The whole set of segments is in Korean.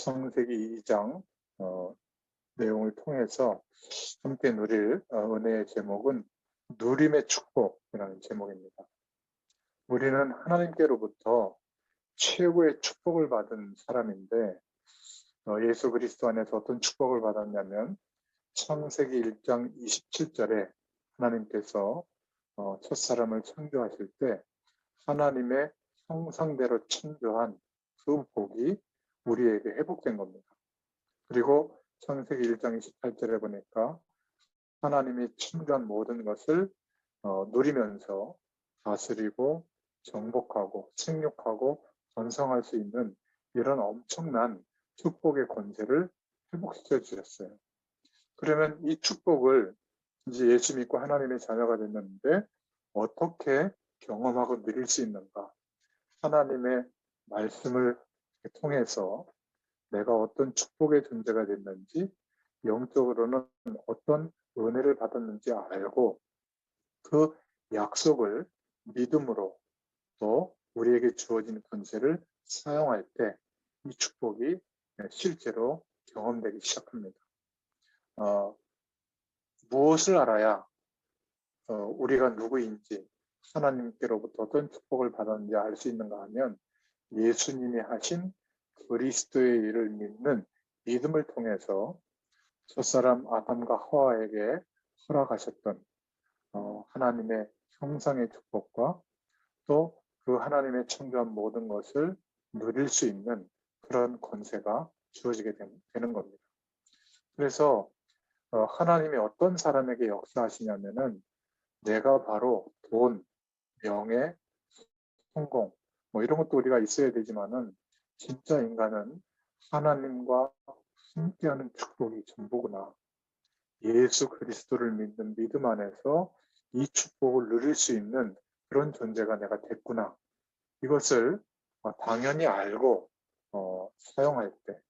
창세기 2장 내용을 통해서 함께 누릴 은혜의 제목은 누림의 축복이라는 제목입니다. 우리는 하나님께로부터 최고의 축복을 받은 사람인데 예수 그리스도 안에서 어떤 축복을 받았냐면 창세기 1장 27절에 하나님께서 첫사람을 창조하실 때 하나님의 형상대로 창조한 그 복이 우리에게 회복된 겁니다. 그리고 창세기 1장 28절에 보니까 하나님이 창조한 모든 것을 누리면서 다스리고 정복하고 생육하고 번성할 수 있는 이런 엄청난 축복의 권세를 회복시켜 주셨어요. 그러면 이 축복을 이제 예수 믿고 하나님의 자녀가 됐는데 어떻게 경험하고 누릴 수 있는가? 하나님의 말씀을 통해서 내가 어떤 축복의 존재가 됐는지, 영적으로는 어떤 은혜를 받았는지 알고 그 약속을 믿음으로 또 우리에게 주어진 권세를 사용할 때 이 축복이 실제로 경험되기 시작합니다. 무엇을 알아야 우리가 누구인지, 하나님께로부터 어떤 축복을 받았는지 알 수 있는가 하면 예수님이 하신 그리스도의 일을 믿는 믿음을 통해서 첫사람 아담과 하와에게 허락하셨던 하나님의 형상의 축복과 또 그 하나님의 창조한 모든 것을 누릴 수 있는 그런 권세가 주어지게 되는 겁니다. 그래서 하나님이 어떤 사람에게 역사하시냐면은 내가 바로 돈, 명예, 성공 이런 것도 우리가 있어야 되지만은 진짜 인간은 하나님과 함께하는 축복이 전부구나. 예수 그리스도를 믿는 믿음 안에서 이 축복을 누릴 수 있는 그런 존재가 내가 됐구나. 이것을 당연히 알고 사용할 때,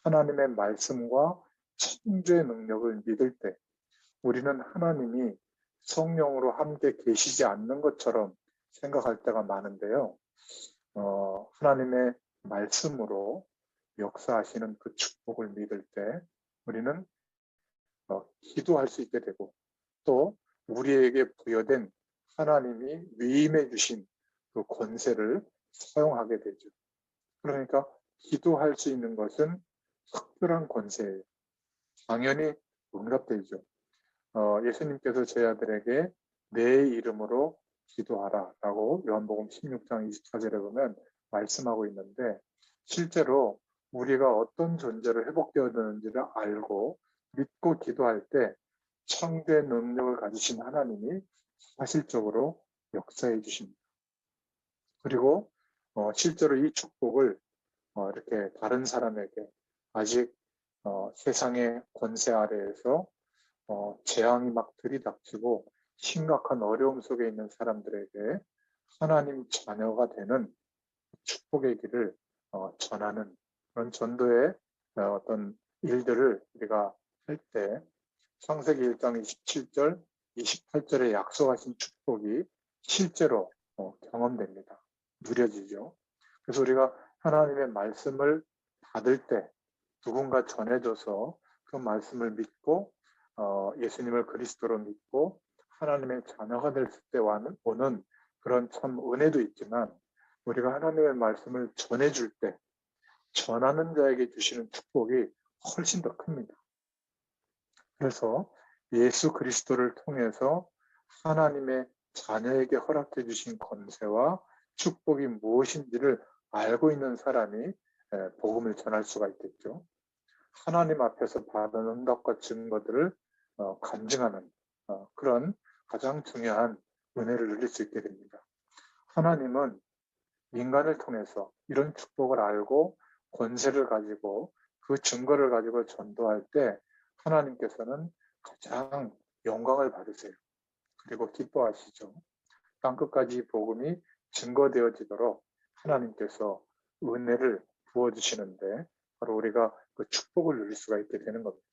하나님의 말씀과 창조의 능력을 믿을 때 우리는 하나님이 성령으로 함께 계시지 않는 것처럼 생각할 때가 많은데요. 하나님의 말씀으로 역사하시는 그 축복을 믿을 때 우리는 기도할 수 있게 되고 또 우리에게 부여된 하나님이 위임해 주신 그 권세를 사용하게 되죠. 그러니까 기도할 수 있는 것은 특별한 권세예요. 당연히 응답되죠. 예수님께서 제 아들에게 내 이름으로 기도하라 라고 요한복음 16장 24절에 보면 말씀하고 있는데 실제로 우리가 어떤 존재로 회복되었는지를 알고 믿고 기도할 때 창조의 능력을 가지신 하나님이 사실적으로 역사해 주십니다. 그리고 실제로 이 축복을 이렇게 다른 사람에게 아직 세상의 권세 아래에서 재앙이 막 들이닥치고 심각한 어려움 속에 있는 사람들에게 하나님 자녀가 되는 축복의 길을 전하는 그런 전도의 어떤 일들을 우리가 할 때 창세기 1장 27절, 28절에 약속하신 축복이 실제로 경험됩니다. 누려지죠. 그래서 우리가 하나님의 말씀을 받을 때 누군가 전해줘서 그 말씀을 믿고 예수님을 그리스도로 믿고 하나님의 자녀가 될 때 오는 그런 참 은혜도 있지만 우리가 하나님의 말씀을 전해줄 때 전하는 자에게 주시는 축복이 훨씬 더 큽니다. 그래서 예수 그리스도를 통해서 하나님의 자녀에게 허락해 주신 권세와 축복이 무엇인지를 알고 있는 사람이 복음을 전할 수가 있겠죠. 하나님 앞에서 받은 응답과 증거들을 간증하는 그런 가장 중요한 은혜를 누릴 수 있게 됩니다. 하나님은 인간을 통해서 이런 축복을 알고 권세를 가지고 그 증거를 가지고 전도할 때 하나님께서는 가장 영광을 받으세요. 그리고 기뻐하시죠. 땅끝까지 복음이 증거되어지도록 하나님께서 은혜를 부어주시는데 바로 우리가 그 축복을 누릴 수가 있게 되는 겁니다.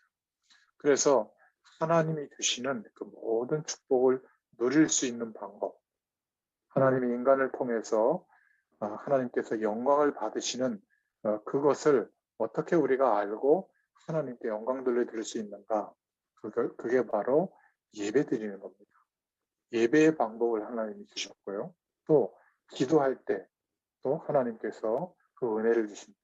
그래서 하나님이 주시는 그 모든 축복을 누릴 수 있는 방법, 하나님이 인간을 통해서 하나님께서 영광을 받으시는 그것을 어떻게 우리가 알고 하나님께 영광 돌려드릴 수 있는가? 그게 바로 예배 드리는 겁니다. 예배의 방법을 하나님이 주셨고요. 또 기도할 때 또 하나님께서 그 은혜를 주십니다.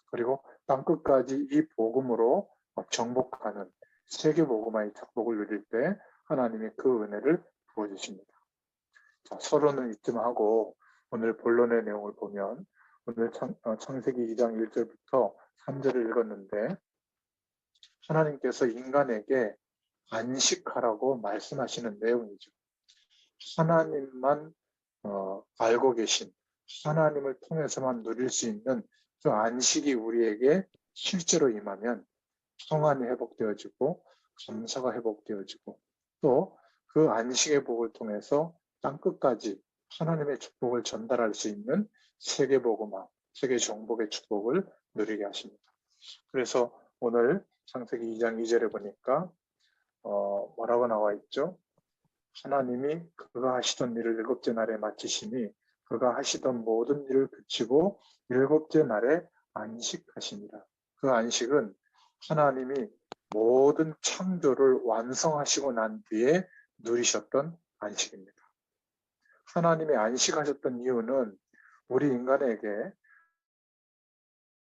그리고 땅끝까지 이 복음으로 정복하는 세계 복음화의 축복을 누릴 때 하나님이 그 은혜를 부어주십니다. 자, 서론은 이쯤 하고 오늘 본론의 내용을 보면 오늘 창세기 2장 1절부터 3절을 읽었는데 하나님께서 인간에게 안식하라고 말씀하시는 내용이죠. 하나님만 알고 계신 하나님을 통해서만 누릴 수 있는 그 안식이 우리에게 실제로 임하면 평안이 회복되어지고 감사가 회복되어지고 또 그 안식의 복을 통해서 땅끝까지 하나님의 축복을 전달할 수 있는 세계복음화, 세계 정복의 축복을 누리게 하십니다. 그래서 오늘 창세기 2장 2절에 보니까 뭐라고 나와 있죠? 하나님이 그가 하시던 일을 7째 날에 마치시니 그가 하시던 모든 일을 그치고 7째 날에 안식하시니라. 그 안식은 하나님이 모든 창조를 완성하시고 난 뒤에 누리셨던 안식입니다. 하나님이 안식하셨던 이유는 우리 인간에게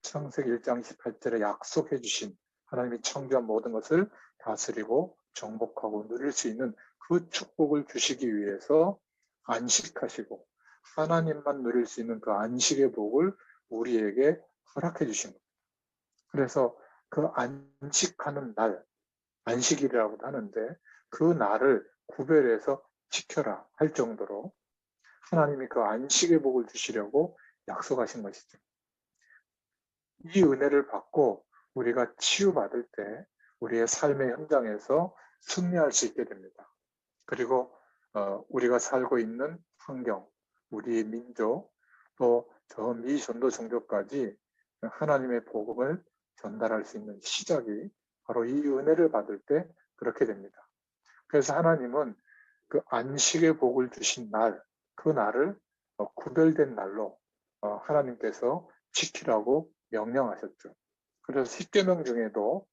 창세기 1장 18절에 약속해 주신 하나님이 창조한 모든 것을 다스리고 정복하고 누릴 수 있는 그 축복을 주시기 위해서 안식하시고 하나님만 누릴 수 있는 그 안식의 복을 우리에게 허락해 주신 겁니다. 그래서 그 안식하는 날, 안식일이라고도 하는데 그 날을 구별해서 지켜라 할 정도로 하나님이 그 안식의 복을 주시려고 약속하신 것이죠. 이 은혜를 받고 우리가 치유받을 때 우리의 삶의 현장에서 승리할 수 있게 됩니다. 그리고 우리가 살고 있는 환경, 우리의 민족, 또 저 미전도 종교까지 하나님의 복음을 전달할 수 있는 시작이 바로 이 은혜를 받을 때 그렇게 됩니다. 그래서 하나님은 그 안식의 복을 주신 날, 그 날을 구별된 날로 하나님께서 지키라고 명령하셨죠. 그래서 10계명 중에도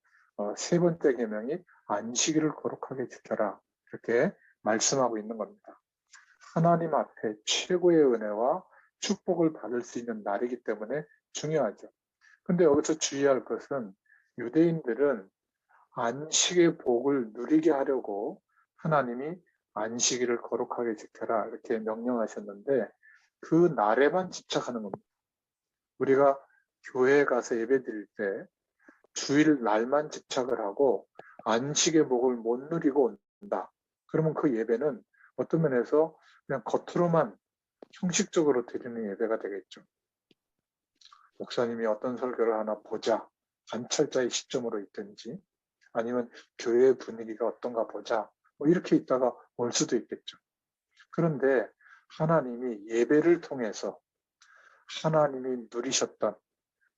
세 번째 계명이 안식일을 거룩하게 지켜라 이렇게 말씀하고 있는 겁니다. 하나님 앞에 최고의 은혜와 축복을 받을 수 있는 날이기 때문에 중요하죠. 근데 여기서 주의할 것은 유대인들은 안식의 복을 누리게 하려고 하나님이 안식일을 거룩하게 지켜라 이렇게 명령하셨는데 그 날에만 집착하는 겁니다. 우리가 교회에 가서 예배 드릴 때 주일 날만 집착을 하고 안식의 복을 못 누리고 온다. 그러면 그 예배는 어떤 면에서 그냥 겉으로만 형식적으로 드리는 예배가 되겠죠. 목사님이 어떤 설교를 하나 보자. 관찰자의 시점으로 있든지 아니면 교회 분위기가 어떤가 보자. 뭐 이렇게 있다가 올 수도 있겠죠. 그런데 하나님이 예배를 통해서 하나님이 누리셨던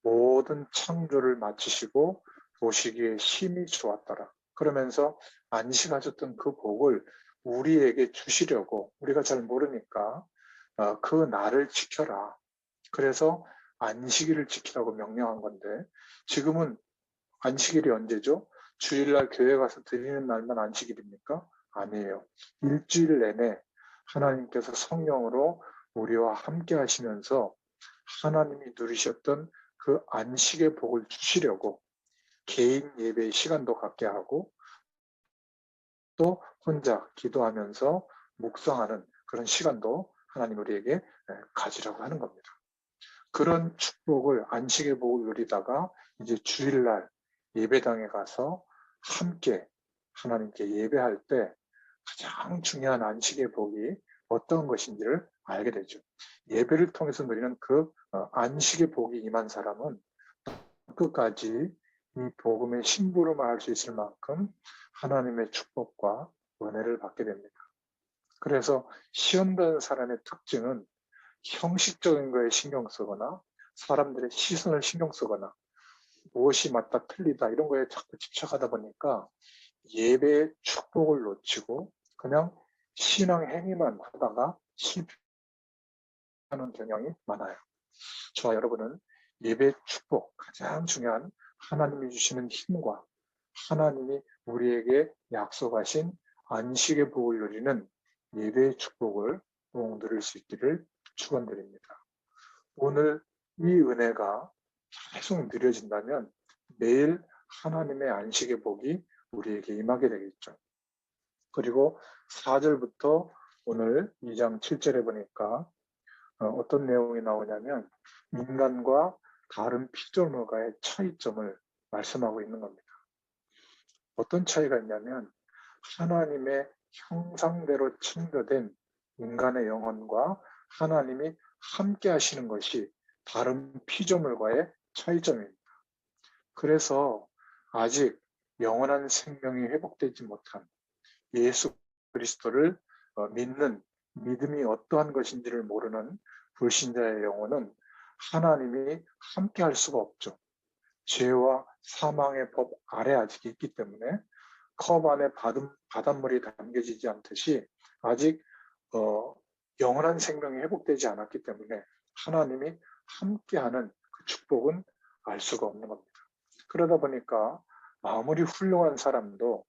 모든 창조를 마치시고 보시기에 심히 좋았더라. 그러면서 안식하셨던 그 복을 우리에게 주시려고 우리가 잘 모르니까 그 날을 지켜라. 그래서 안식일을 지키라고 명령한 건데 지금은 안식일이 언제죠? 주일날 교회 가서 드리는 날만 안식일입니까? 아니에요. 일주일 내내 하나님께서 성령으로 우리와 함께 하시면서 하나님이 누리셨던 그 안식의 복을 주시려고 개인 예배의 시간도 갖게 하고 또 혼자 기도하면서 묵상하는 그런 시간도 하나님 우리에게 가지라고 하는 겁니다. 그런 축복을 안식의 복을 누리다가 이제 주일날 예배당에 가서 함께 하나님께 예배할 때 가장 중요한 안식의 복이 어떤 것인지를 알게 되죠. 예배를 통해서 누리는 그 안식의 복이 임한 사람은 끝까지 이 복음의 심부름을 할 수 있을 만큼 하나님의 축복과 은혜를 받게 됩니다. 그래서 시험받는 사람의 특징은 형식적인 거에 신경 쓰거나 사람들의 시선을 신경 쓰거나 무엇이 맞다 틀리다 이런 거에 자꾸 집착하다 보니까 예배의 축복을 놓치고 그냥 신앙 행위만 하다가 실패하는 경향이 많아요. 저와 여러분은 예배 축복, 가장 중요한 하나님이 주시는 힘과 하나님이 우리에게 약속하신 안식의 복을 누리는 예배의 축복을 꼭 누릴 수 있기를 축원드립니다. 오늘 이 은혜가 계속 누려진다면 매일 하나님의 안식의 복이 우리에게 임하게 되겠죠. 그리고 4절부터 오늘 2장 7절에 보니까 어떤 내용이 나오냐면 인간과 다른 피조물과의 차이점을 말씀하고 있는 겁니다. 어떤 차이가 있냐면 하나님의 형상대로 창조된 인간의 영혼과 하나님이 함께 하시는 것이 다른 피조물과의 차이점입니다. 그래서 아직 영원한 생명이 회복되지 못한 예수 그리스도를 믿는 믿음이 어떠한 것인지를 모르는 불신자의 영혼은 하나님이 함께 할 수가 없죠. 죄와 사망의 법 아래 아직 있기 때문에 컵 안에 바닷물이 담겨지지 않듯이 아직 영원한 생명이 회복되지 않았기 때문에 하나님이 함께하는 그 축복은 알 수가 없는 겁니다. 그러다 보니까 아무리 훌륭한 사람도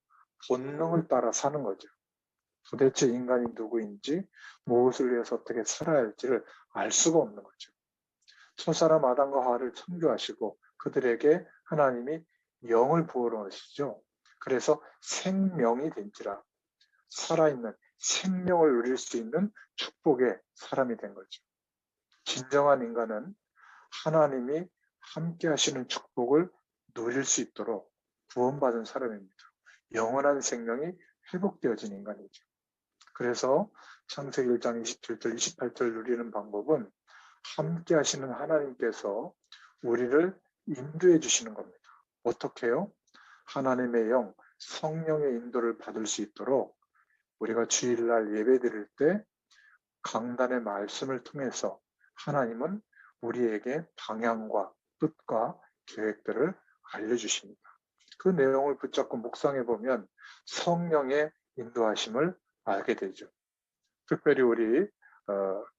본능을 따라 사는 거죠. 도대체 인간이 누구인지 무엇을 위해서 어떻게 살아야 할지를 알 수가 없는 거죠. 첫사람 아담과 하와를 창조하시고 그들에게 하나님이 영을 부어넣으시죠. 그래서 생명이 된지라 살아있는 생명을 누릴 수 있는 축복의 사람이 된 거죠. 진정한 인간은 하나님이 함께 하시는 축복을 누릴 수 있도록 구원받은 사람입니다. 영원한 생명이 회복되어진 인간이죠. 그래서 창세기 1장 27절, 28절 누리는 방법은 함께 하시는 하나님께서 우리를 인도해 주시는 겁니다. 어떻게요? 하나님의 영, 성령의 인도를 받을 수 있도록 우리가 주일날 예배 드릴 때 강단의 말씀을 통해서 하나님은 우리에게 방향과 뜻과 계획들을 알려주십니다. 그 내용을 붙잡고 묵상해 보면 성령의 인도하심을 알게 되죠. 특별히 우리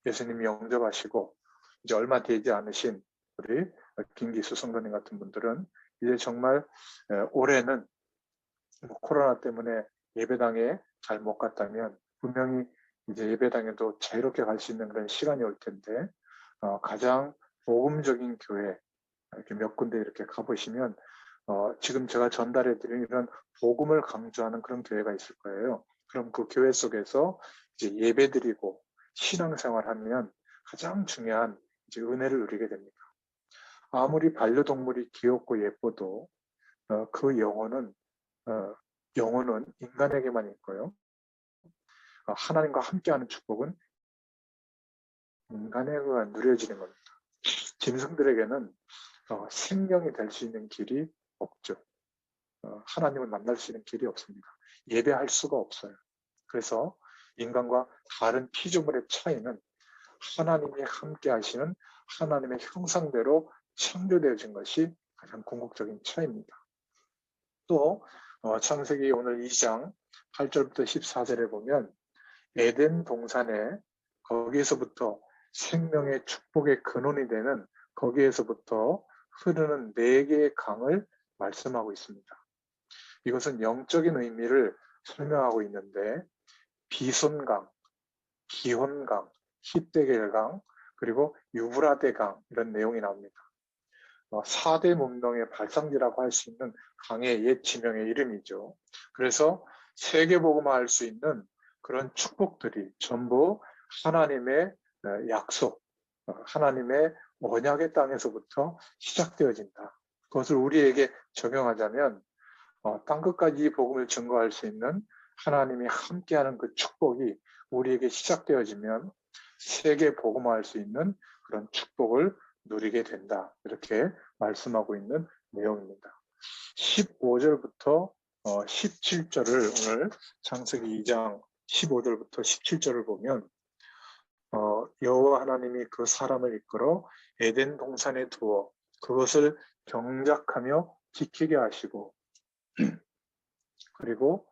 예수님이 영접하시고 이제 얼마 되지 않으신 우리 김기수 성도님 같은 분들은 이제 정말 올해는 코로나 때문에 예배당에 잘 못 갔다면 분명히 이제 예배당에도 자유롭게 갈 수 있는 그런 시간이 올 텐데 가장 복음적인 교회 이렇게 몇 군데 이렇게 가보시면 지금 제가 전달해 드린 이런 복음을 강조하는 그런 교회가 있을 거예요. 그럼 그 교회 속에서 이제 예배드리고 신앙생활하면 가장 중요한 이제 은혜를 누리게 됩니다. 아무리 반려동물이 귀엽고 예뻐도 그 영혼은 인간에게만 있고요. 하나님과 함께하는 축복은 인간에게만 누려지는 겁니다. 짐승들에게는 생명이 될 수 있는 길이 없죠. 하나님을 만날 수 있는 길이 없습니다. 예배할 수가 없어요. 그래서 인간과 다른 피조물의 차이는 하나님이 함께 하시는 하나님의 형상대로 창조되어진 것이 가장 궁극적인 차이입니다. 또 창세기 오늘 2장 8절부터 14절에 보면 에덴 동산에 거기에서부터 생명의 축복의 근원이 되는 거기에서부터 흐르는 4개의 강을 말씀하고 있습니다. 이것은 영적인 의미를 설명하고 있는데 비손강, 기혼강, 히데겔강, 그리고 유브라데강 이런 내용이 나옵니다. 4대 문명의 발상지라고 할 수 있는 강의 옛 지명의 이름이죠. 그래서 세계복음화 할 수 있는 그런 축복들이 전부 하나님의 약속, 하나님의 언약의 땅에서부터 시작되어진다. 그것을 우리에게 적용하자면 땅끝까지 이 복음을 증거할 수 있는 하나님이 함께하는 그 축복이 우리에게 시작되어지면 세계 복음화할 수 있는 그런 축복을 누리게 된다. 이렇게 말씀하고 있는 내용입니다. 15절부터 17절을 오늘 창세기 2장 15절부터 17절을 보면 여호와 하나님이 그 사람을 이끌어 에덴 동산에 두어 그것을 경작하며 지키게 하시고 그리고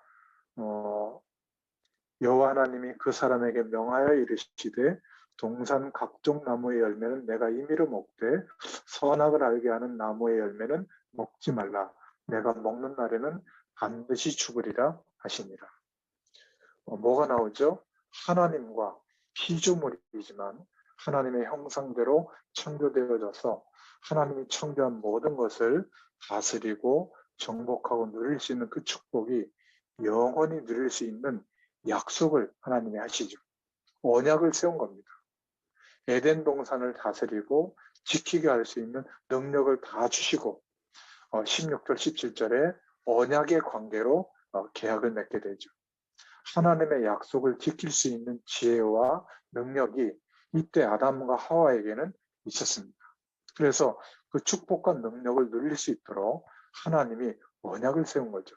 여호와 하나님이 그 사람에게 명하여 이르시되 동산 각종 나무의 열매는 내가 임의로 먹되 선악을 알게 하는 나무의 열매는 먹지 말라. 내가 먹는 날에는 반드시 죽으리라 하시니라. 뭐가 나오죠? 하나님과 피조물이지만 하나님의 형상대로 창조되어져서 하나님이 창조한 모든 것을 다스리고 정복하고 누릴 수 있는 그 축복이 영원히 누릴 수 있는 약속을 하나님이 하시죠. 언약을 세운 겁니다. 에덴 동산을 다스리고 지키게 할 수 있는 능력을 다 주시고 16절 17절에 언약의 관계로 계약을 맺게 되죠. 하나님의 약속을 지킬 수 있는 지혜와 능력이 이때 아담과 하와에게는 있었습니다. 그래서 그 축복과 능력을 누릴 수 있도록 하나님이 언약을 세운 거죠.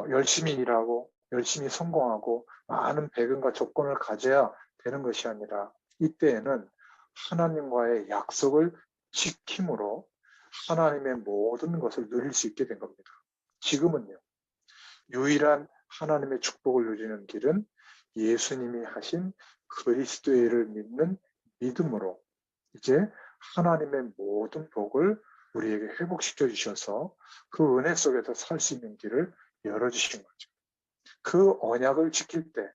열심히 일하고 열심히 성공하고 많은 배경과 조건을 가져야 되는 것이 아니라 이때에는 하나님과의 약속을 지킴으로 하나님의 모든 것을 누릴 수 있게 된 겁니다. 지금은요. 유일한 하나님의 축복을 누리는 길은 예수님이 하신 그리스도의 일을 믿는 믿음으로 이제 하나님의 모든 복을 우리에게 회복시켜 주셔서 그 은혜 속에서 살 수 있는 길을 열어주신 거죠. 그 언약을 지킬 때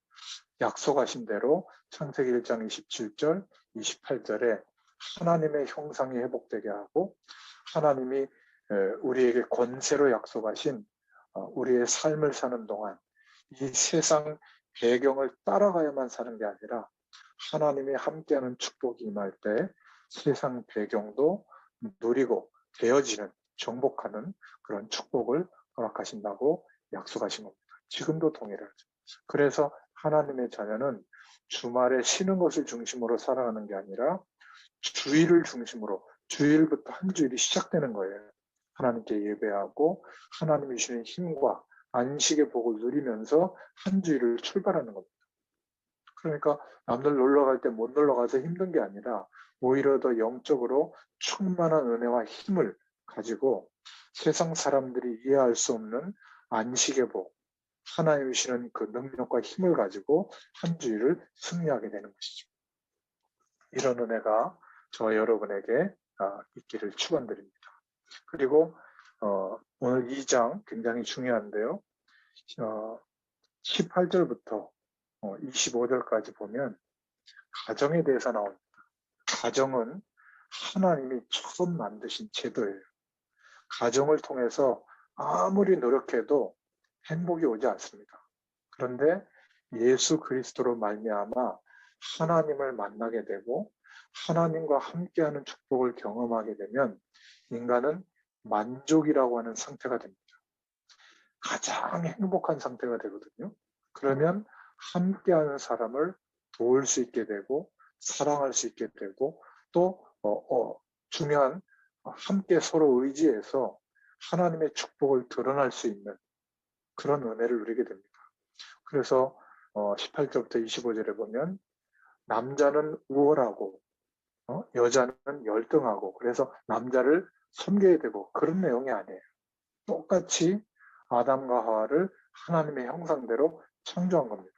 약속하신 대로 창세기 1장 27절, 28절에 하나님의 형상이 회복되게 하고 하나님이 우리에게 권세로 약속하신 우리의 삶을 사는 동안 이 세상 배경을 따라가야만 사는 게 아니라 하나님이 함께하는 축복이 임할 때 세상 배경도 누리고 되어지는 정복하는 그런 축복을 허락하신다고 약속하신 겁니다. 지금도 동일하죠. 그래서 하나님의 자녀는 주말에 쉬는 것을 중심으로 살아가는 게 아니라 주일을 중심으로 주일부터 한 주일이 시작되는 거예요. 하나님께 예배하고 하나님이 주시는 힘과 안식의 복을 누리면서 한 주일을 출발하는 겁니다. 그러니까 남들 놀러 갈 때 못 놀러 가서 힘든 게 아니라 오히려 더 영적으로 충만한 은혜와 힘을 가지고 세상 사람들이 이해할 수 없는 안식의 복, 하나님이 주시는 그 능력과 힘을 가지고 한 주일을 승리하게 되는 것이죠. 이런 은혜가 저 여러분에게 있기를 축원드립니다. 그리고 오늘 2장 굉장히 중요한데요. 18절부터 25절까지 보면 가정에 대해서 나옵니다. 가정은 하나님이 처음 만드신 제도예요. 가정을 통해서 아무리 노력해도 행복이 오지 않습니다. 그런데 예수 그리스도로 말미암아 하나님을 만나게 되고 하나님과 함께하는 축복을 경험하게 되면 인간은 만족이라고 하는 상태가 됩니다. 가장 행복한 상태가 되거든요. 그러면 함께하는 사람을 도울 수 있게 되고 사랑할 수 있게 되고 또 중요한 함께 서로 의지해서 하나님의 축복을 드러날 수 있는 그런 은혜를 누리게 됩니다. 그래서 18절부터 25절에 보면 남자는 우월하고 여자는 열등하고 그래서 남자를 섬겨야 되고 그런 내용이 아니에요. 똑같이 아담과 하와를 하나님의 형상대로 창조한 겁니다.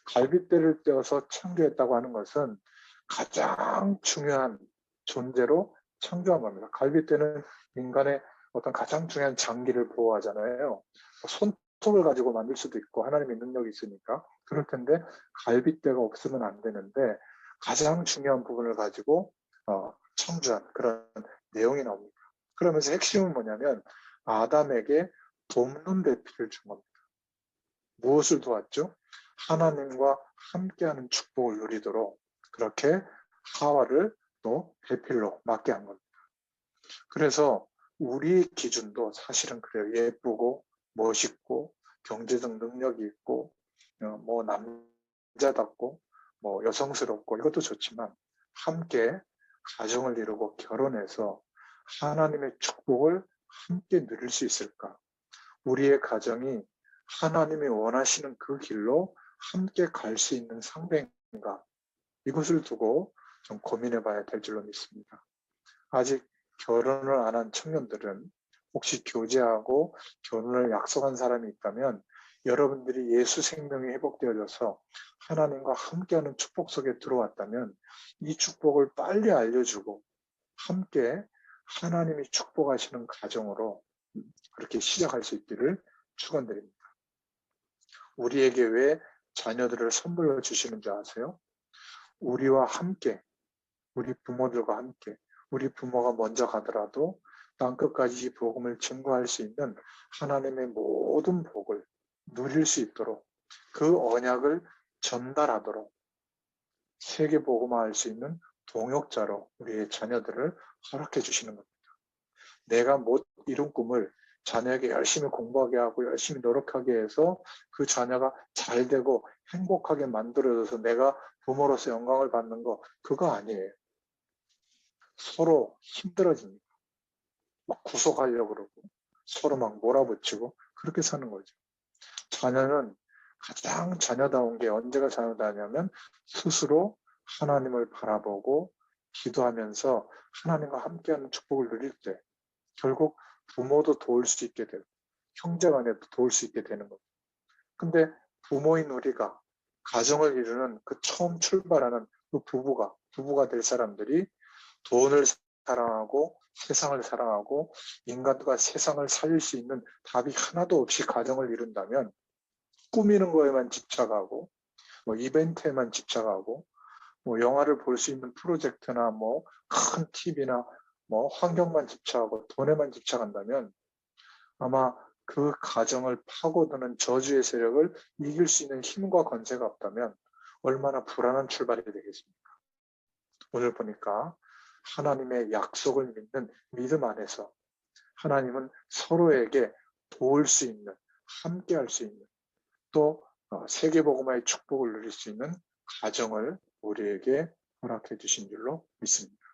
갈빗대를 떼어서 창조했다고 하는 것은 가장 중요한 존재로 창조한 겁니다. 갈빗대는 인간의 어떤 가장 중요한 장기를 보호하잖아요. 손톱을 가지고 만들 수도 있고 하나님의 능력이 있으니까 그럴 텐데 갈빗대가 없으면 안 되는데 가장 중요한 부분을 가지고 창조한 그런 내용이 나옵니다. 그러면서 핵심은 뭐냐면 아담에게 돕는 대피를 준 겁니다. 무엇을 도왔죠? 하나님과 함께하는 축복을 누리도록 그렇게 하와를 또 배필로 맡게 한 겁니다. 그래서 우리의 기준도 사실은 그래요. 예쁘고 멋있고 경제적 능력이 있고 뭐 남자답고 뭐 여성스럽고 이것도 좋지만 함께 가정을 이루고 결혼해서 하나님의 축복을 함께 누릴 수 있을까? 우리의 가정이 하나님이 원하시는 그 길로 함께 갈 수 있는 상대인가? 이것을 두고 좀 고민해 봐야 될 줄로 믿습니다. 아직 결혼을 안 한 청년들은 혹시 교제하고 결혼을 약속한 사람이 있다면 여러분들이 예수 생명이 회복되어져서 하나님과 함께하는 축복 속에 들어왔다면 이 축복을 빨리 알려주고 함께 하나님이 축복하시는 가정으로 그렇게 시작할 수 있기를 축원드립니다. 우리에게 왜 자녀들을 선물로 주시는 줄 아세요? 우리와 함께, 우리 부모들과 함께, 우리 부모가 먼저 가더라도 땅끝까지 이 복음을 증거할 수 있는 하나님의 모든 복을 누릴 수 있도록 그 언약을 전달하도록 세계 복음화할 수 있는 동역자로 우리의 자녀들을 허락해 주시는 겁니다. 내가 못 이룬 꿈을 자녀에게 열심히 공부하게 하고 열심히 노력하게 해서 그 자녀가 잘 되고 행복하게 만들어져서 내가 부모로서 영광을 받는 거 그거 아니에요. 서로 힘들어집니다. 막 구속하려고 그러고 서로 막 몰아붙이고 그렇게 사는 거죠. 자녀는 가장 자녀다운 게 언제가 자녀다냐면 스스로 하나님을 바라보고 기도하면서 하나님과 함께하는 축복을 누릴 때 결국 부모도 도울 수 있게 되고 형제간에도 도울 수 있게 되는 겁니다. 근데 부모인 우리가 가정을 이루는 그 처음 출발하는 그 부부가 될 사람들이 돈을 사랑하고 세상을 사랑하고 인간과 세상을 살릴 수 있는 답이 하나도 없이 가정을 이룬다면 꾸미는 거에만 집착하고 뭐 이벤트에만 집착하고 뭐 영화를 볼 수 있는 프로젝트나 뭐 큰 TV나 뭐 환경만 집착하고 돈에만 집착한다면 아마 그 가정을 파고드는 저주의 세력을 이길 수 있는 힘과 권세가 없다면 얼마나 불안한 출발이 되겠습니까? 오늘 보니까 하나님의 약속을 믿는 믿음 안에서 하나님은 서로에게 도울 수 있는, 함께할 수 있는, 또 세계복음화의 축복을 누릴 수 있는 가정을 우리에게 허락해 주신 줄로 믿습니다.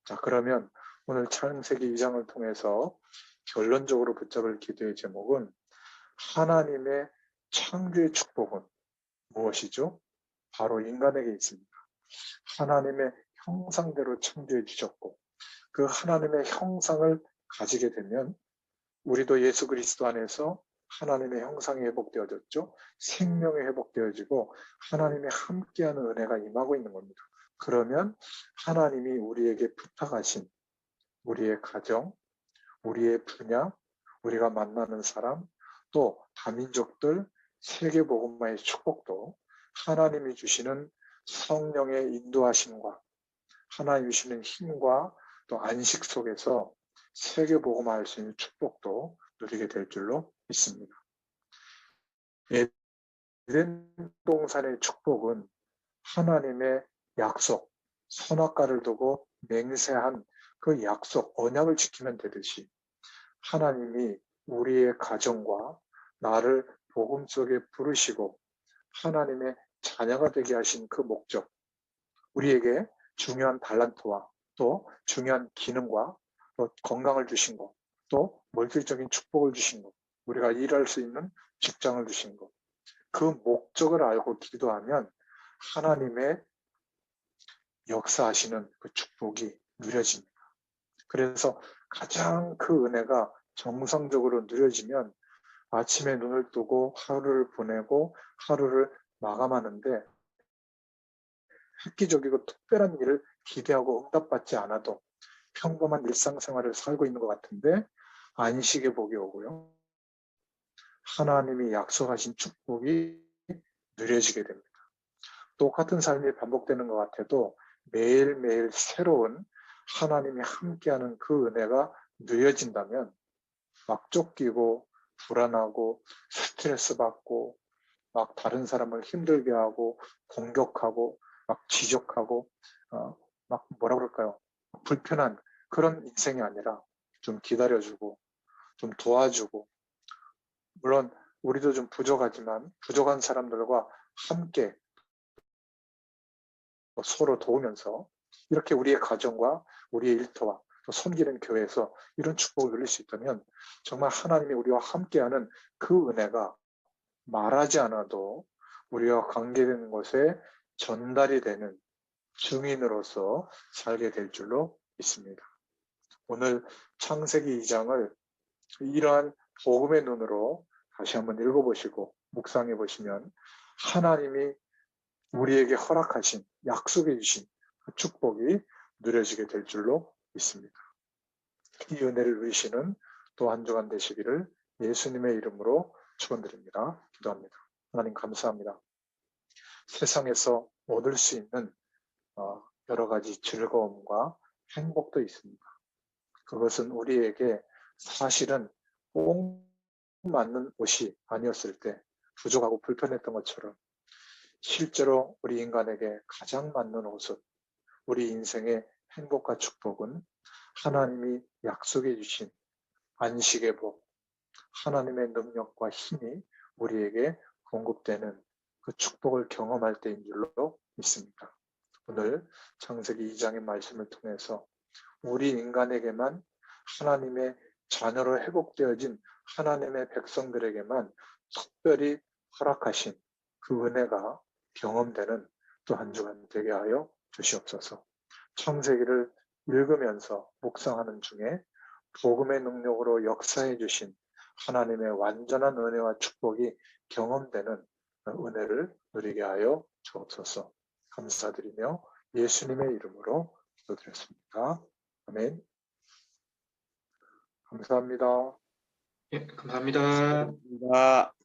자, 그러면 오늘 창세기 2장을 통해서 결론적으로 붙잡을 기도의 제목은 하나님의 창조의 축복은 무엇이죠? 바로 인간에게 있습니다. 하나님의 형상대로 창조해 주셨고 그 하나님의 형상을 가지게 되면 우리도 예수 그리스도 안에서 하나님의 형상이 회복되어졌죠. 생명이 회복되어지고 하나님의 함께하는 은혜가 임하고 있는 겁니다. 그러면 하나님이 우리에게 부탁하신 우리의 가정, 우리의 분야, 우리가 만나는 사람, 또 다민족들, 세계복음화의 축복도 하나님이 주시는 성령의 인도하심과 하나님이 주시는 힘과 또 안식 속에서 세계복음화할 수 있는 축복도 누리게 될 줄로 믿습니다. 에덴 동산의 축복은 하나님의 약속, 선악과를 두고 맹세한 그 약속, 언약을 지키면 되듯이 하나님이 우리의 가정과 나를 복음 속에 부르시고 하나님의 자녀가 되게 하신 그 목적, 우리에게 중요한 달란트와 또 중요한 기능과 또 건강을 주신 것, 또 물질적인 축복을 주신 것, 우리가 일할 수 있는 직장을 주신 것, 그 목적을 알고 기도하면 하나님의 역사하시는 그 축복이 누려집니다. 그래서 가장 그 은혜가 정상적으로 누려지면 아침에 눈을 뜨고 하루를 보내고 하루를 마감하는데 획기적이고 특별한 일을 기대하고 응답받지 않아도 평범한 일상생활을 살고 있는 것 같은데 안식의 복이 오고요. 하나님이 약속하신 축복이 누려지게 됩니다. 똑같은 삶이 반복되는 것 같아도 매일매일 새로운 하나님이 함께하는 그 은혜가 누려진다면 막 쫓기고 불안하고 스트레스 받고 막 다른 사람을 힘들게 하고 공격하고 막 지적하고 막 뭐라 그럴까요? 불편한 그런 인생이 아니라 좀 기다려주고 좀 도와주고 물론 우리도 좀 부족하지만 부족한 사람들과 함께 서로 도우면서 이렇게 우리의 가정과 우리의 일터와 또 섬기는 교회에서 이런 축복을 누릴 수 있다면 정말 하나님이 우리와 함께하는 그 은혜가 말하지 않아도 우리와 관계되는 곳에 전달이 되는 증인으로서 살게 될 줄로 믿습니다. 오늘 창세기 2장을 이러한 복음의 눈으로 다시 한번 읽어보시고 묵상해 보시면 하나님이 우리에게 허락하신, 약속해 주신 그 축복이 누려지게 될 줄로 믿습니다. 이 은혜를 누리시는 또 한 주간 되시기를 예수님의 이름으로 축원드립니다. 기도합니다. 하나님 감사합니다. 세상에서 얻을 수 있는 여러 가지 즐거움과 행복도 있습니다. 그것은 우리에게 사실은 꼭 맞는 옷이 아니었을 때 부족하고 불편했던 것처럼 실제로 우리 인간에게 가장 맞는 옷은, 우리 인생의 행복과 축복은 하나님이 약속해 주신 안식의 복, 하나님의 능력과 힘이 우리에게 공급되는 그 축복을 경험할 때인 줄로 믿습니다. 오늘 창세기 2장의 말씀을 통해서 우리 인간에게만 하나님의 자녀로 회복되어진 하나님의 백성들에게만 특별히 허락하신 그 은혜가 경험되는 또 한 주간 되게 하여 주시옵소서. 창세기를 읽으면서 묵상하는 중에 복음의 능력으로 역사해 주신 하나님의 완전한 은혜와 축복이 경험되는 은혜를 누리게 하여 주옵소서. 감사드리며 예수님의 이름으로 기도드렸습니다. 아멘. 감사합니다. 예, 감사합니다. 감사합니다.